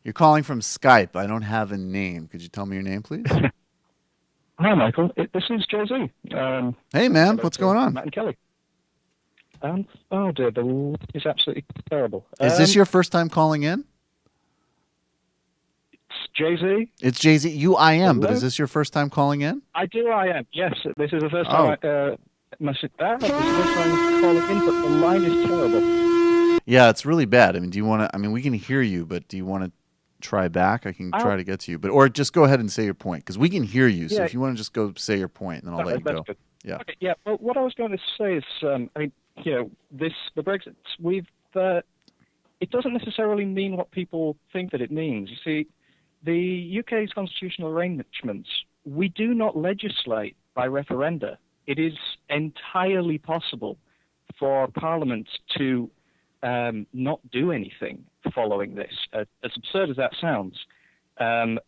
You're calling from Skype. I don't have a name. Could you tell me your name, please? Hi, Michael. This is Jay-Z. Hey, man. Hello What's to going on? Matt and Kelly. Oh dear, the line is absolutely terrible. Is this your first time calling in? It's Jay-Z. It's Jay-Z. I am, but is Hello? this your first time calling in? I am. Yes, this is the first time Oh, this is the first time calling in, but the line is terrible. yeah, it's really bad. I mean, do you want to? I mean, we can hear you, but do you want to try back? I can Oh, try to get to you, but or just go ahead and say your point because we can hear you. So yeah, if you want to just go say your point, then I'll let you that's go. good. Yeah. Okay, yeah. Well, what I was going to say is, I mean, the Brexit, it doesn't necessarily mean what people think that it means. You see, the UK's constitutional arrangements, we do not legislate by referenda. It is entirely possible for Parliament to not do anything following this. As absurd as that sounds,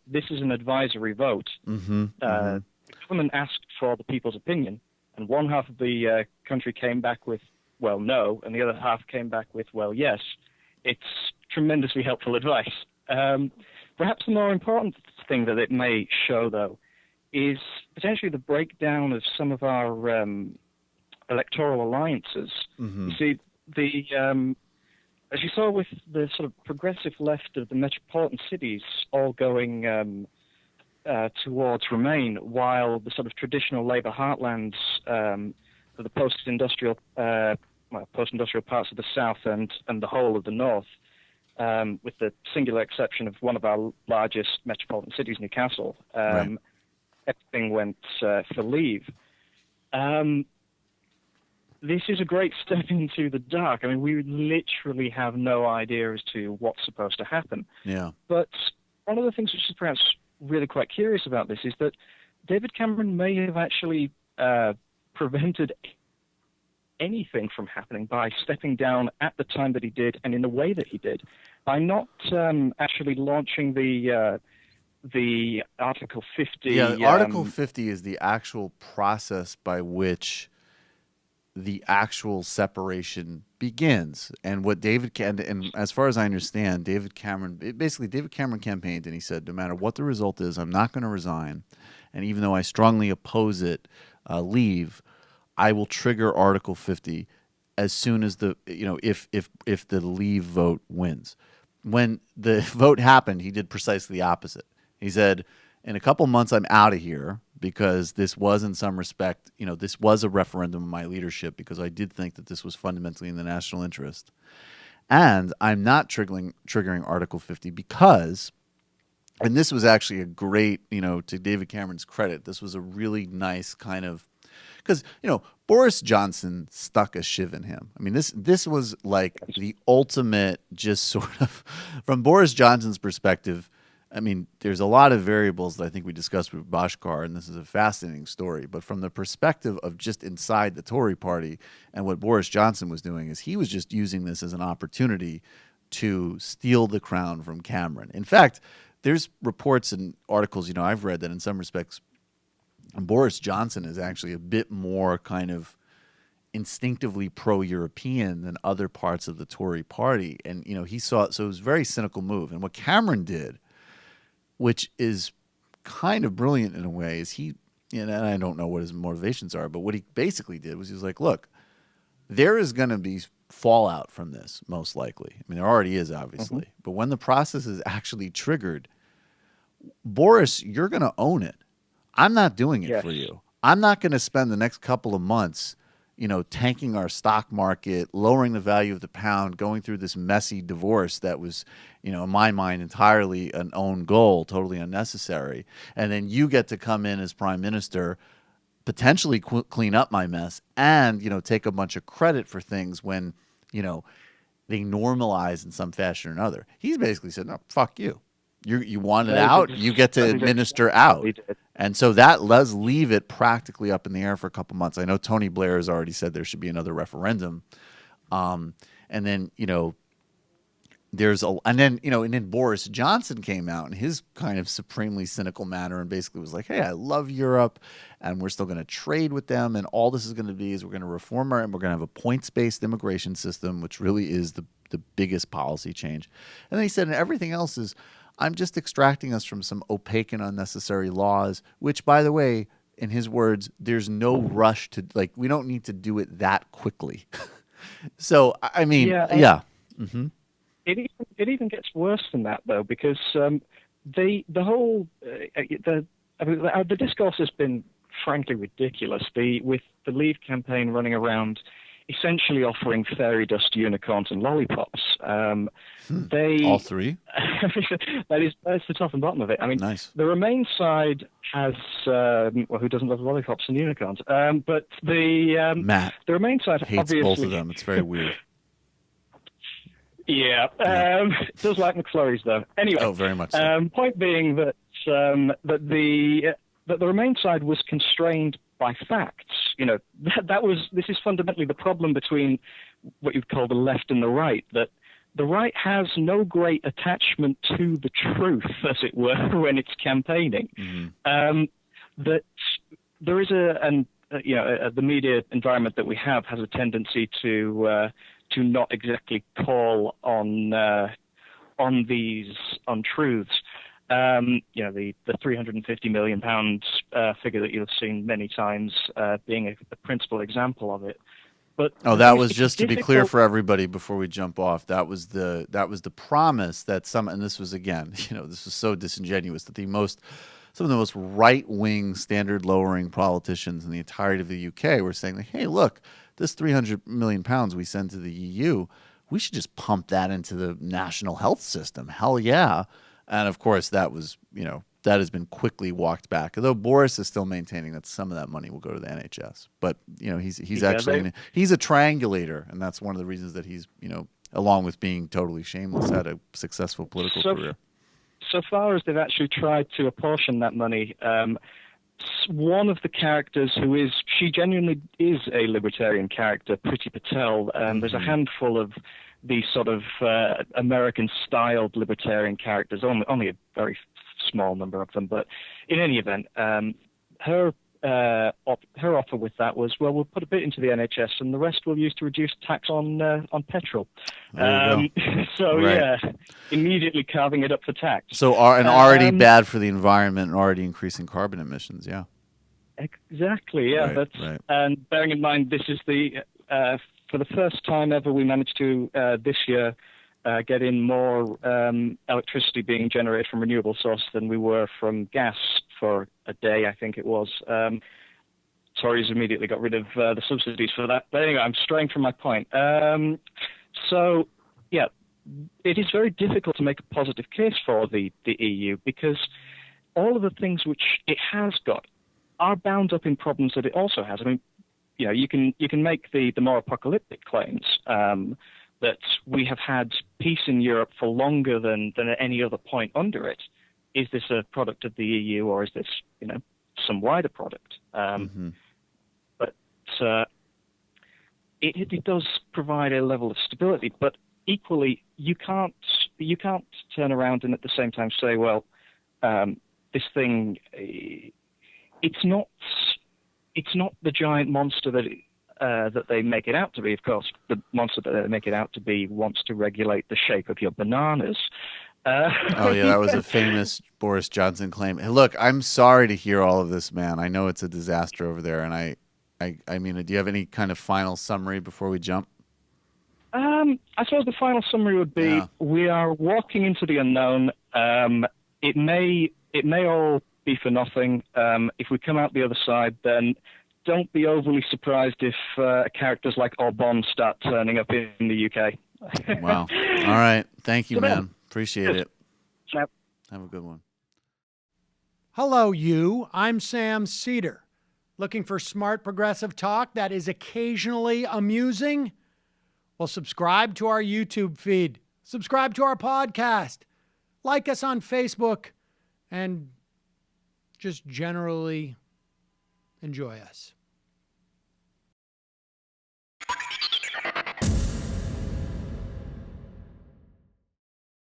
this is an advisory vote. Mm-hmm. Mm-hmm. The government asked for the people's opinion, and one half of the country came back with, well, no, and the other half came back with, well, yes. It's tremendously helpful advice. Perhaps the more important thing that it may show, though, is potentially the breakdown of some of our electoral alliances. Mm-hmm. You see, as you saw with the sort of progressive left of the metropolitan cities all going towards Remain, while the sort of traditional Labour heartlands of the post-industrial parts of the south and the whole of the north, with the singular exception of one of our largest metropolitan cities, Newcastle, Right. everything went for leave. This is a great step into the dark. I mean, we literally have no idea as to what's supposed to happen. Yeah. But one of the things which is perhaps really quite curious about this is that David Cameron may have actually prevented anything from happening by stepping down at the time that he did and in the way that he did, by not actually launching the Article 50. Yeah. Article 50 is the actual process by which the actual separation begins. And what and as far as I understand, David Cameron campaigned and he said, no matter what the result is, I'm not going to resign. And even though I strongly oppose it, leave, I will trigger Article 50 as soon as if the leave vote wins. When the vote happened, he did precisely the opposite. He said, in a couple months, I'm out of here because this was, in some respect, this was a referendum of my leadership because I did think that this was fundamentally in the national interest. And I'm not triggering Article 50 because, and this was actually a great, to David Cameron's credit, this was a really nice kind of, because, Boris Johnson stuck a shiv in him. I mean, this was like the ultimate just sort of, from Boris Johnson's perspective, I mean, there's a lot of variables that I think we discussed with Bashkar, and this is a fascinating story. But from the perspective of just inside the Tory party and what Boris Johnson was doing is he was just using this as an opportunity to steal the crown from Cameron. In fact, there's reports and articles, I've read that in some respects, Boris Johnson is actually a bit more kind of instinctively pro-European than other parts of the Tory party. And, he saw it. So it was a very cynical move. And what Cameron did, which is kind of brilliant in a way, is and I don't know what his motivations are, but what he basically did was he was like, look, there is going to be fallout from this, most likely. I mean, there already is, obviously. Mm-hmm. But when the process is actually triggered, Boris, you're going to own it. I'm not doing it Yes. for you. I'm not going to spend the next couple of months tanking our stock market, lowering the value of the pound, going through this messy divorce that was, in my mind, entirely an own goal, totally unnecessary. And then you get to come in as prime minister, potentially clean up my mess, and, take a bunch of credit for things when, they normalize in some fashion or another. He's basically said, no, fuck you. You want it out, you get to administer out. And so that does leave it practically up in the air for a couple months. I know Tony Blair has already said there should be another referendum. And then, and then Boris Johnson came out in his kind of supremely cynical manner and basically was like, hey, I love Europe and we're still going to trade with them. And all this is going to be is we're going to reform and we're going to have a points-based immigration system, which really is the biggest policy change. And then he said, and everything else is, I'm just extracting us from some opaque and unnecessary laws, which, by the way, in his words, there's no rush to, like, we don't need to do it that quickly. So, I mean, yeah. Mm-hmm. It even gets worse than that, though, because the discourse has been frankly ridiculous. With the Leave campaign running around, essentially offering fairy dust unicorns and lollipops. All three. That's the top and bottom of it. I mean, nice. The Remain side has who doesn't love lollipops and unicorns? But Matt, the Remain side hates obviously both of them. It's very weird. Yeah, does like McFlurries though. Anyway, very much so. Point being that the Remain side was constrained by facts. This is fundamentally the problem between what you'd call the left and the right. That the right has no great attachment to the truth, as it were, when it's campaigning. Mm-hmm. That there is the media environment that we have has a tendency to not exactly call on these untruths. The £350 million figure that you've seen many times being a principal example of it. But that was just to be clear for everybody before we jump off. That was the promise that and this was again, this was so disingenuous that some of the most right-wing, standard-lowering politicians in the entirety of the UK were saying, like, hey, look, this 300 million pounds we send to the EU, we should just pump that into the national health system. Hell yeah. And of course, that was, that has been quickly walked back. Although Boris is still maintaining that some of that money will go to the NHS. But, he's actually, he's a triangulator. And that's one of the reasons that he's, along with being totally shameless, had a successful political career. So far as they've actually tried to apportion that money, one of the characters she genuinely is a libertarian character, Priti Patel. There's a handful of these sort of American-styled libertarian characters, only a very small number of them. But in any event, her offer with that was, well, we'll put a bit into the NHS and the rest we'll use to reduce tax on petrol. So right. Yeah, immediately carving it up for tax. So already bad for the environment and already increasing carbon emissions. Yeah. Exactly. Yeah. Right. And bearing in mind this is for the first time ever we managed to this year get in more electricity being generated from renewable sources than we were from gas for a day, I think it was. Tories immediately got rid of the subsidies for that. But anyway, I'm straying from my point. So, yeah, it is very difficult to make a positive case for the EU because all of the things which it has got are bound up in problems that it also has. I mean, you can make the more apocalyptic claims that we have had peace in Europe for longer than at any other point under it. Is this a product of the EU or is this, some wider product? But it does provide a level of stability. But equally, you can't turn around and at the same time say, well, this thing, it's not the giant monster that they make it out to be. Of course, the monster that they make it out to be wants to regulate the shape of your bananas. That was a famous Boris Johnson claim. Hey, look, I'm sorry to hear all of this, man. I know it's a disaster over there, and I mean, do you have any kind of final summary before we jump? I suppose the final summary would be: we are walking into the unknown. It may all be for nothing. If we come out the other side, then don't be overly surprised if characters like Orban start turning up in the UK. Wow. All right. Thank you, man. Appreciate it. Yep. Have a good one. Hello, you. I'm Sam Seder. Looking for smart progressive talk that is occasionally amusing? Well, subscribe to our YouTube feed. Subscribe to our podcast. Like us on Facebook. And just generally enjoy us.